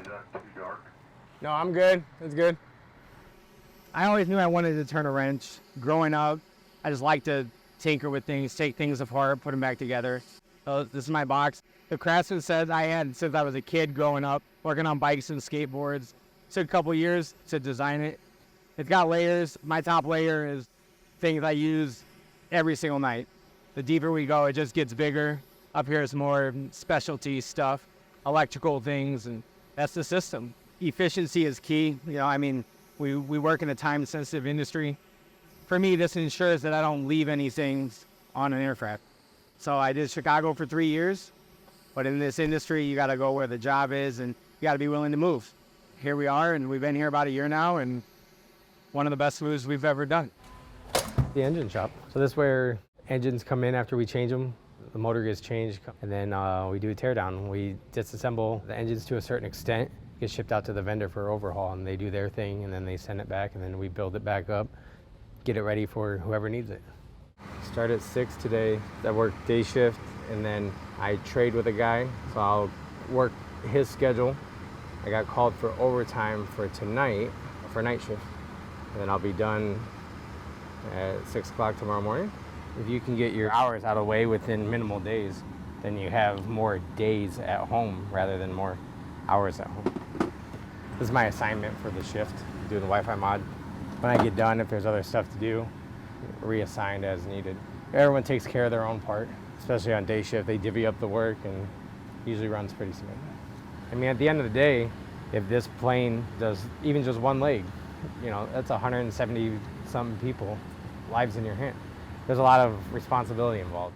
Is that too dark? No, I'm good. It's good. I always knew I wanted to turn a wrench. Growing up, I just like to tinker with things, take things apart, put them back together. So this is my box. The Craftsman set I had since I was a kid growing up, working on bikes and skateboards. Took a couple years to design it. It's got layers. My top layer is things I use every single night. The deeper we go, it just gets bigger. Up here is more specialty stuff, electrical things, and that's the system. Efficiency is key. We work in a time-sensitive industry. For me, this ensures that I don't leave anything on an aircraft. So I did Chicago for 3 years, but in this industry, you got to go where the job is, and you got to be willing to move. Here we are, and we've been here about a year now, and one of the best moves we've ever done. The engine shop. So this is where engines come in after we change them. The motor gets changed, and then we do a teardown. We disassemble the engines to a certain extent, get shipped out to the vendor for overhaul, and they do their thing, and then they send it back, and then we build it back up, get it ready for whoever needs it. Start at 6 today. I work day shift, and then I trade with a guy, so I'll work his schedule. I got called for overtime for tonight, for night shift, and then I'll be done at 6 o'clock tomorrow morning. If you can get your hours out of the way within minimal days, then you have more days at home rather than more hours at home. This is my assignment for the shift, doing the Wi-Fi mod. When I get done, if there's other stuff to do, reassigned as needed. Everyone takes care of their own part, especially on day shift. They divvy up the work and usually runs pretty smooth. I mean, at the end of the day, if this plane does even just one leg, that's 170 some people, lives in your hand. There's a lot of responsibility involved.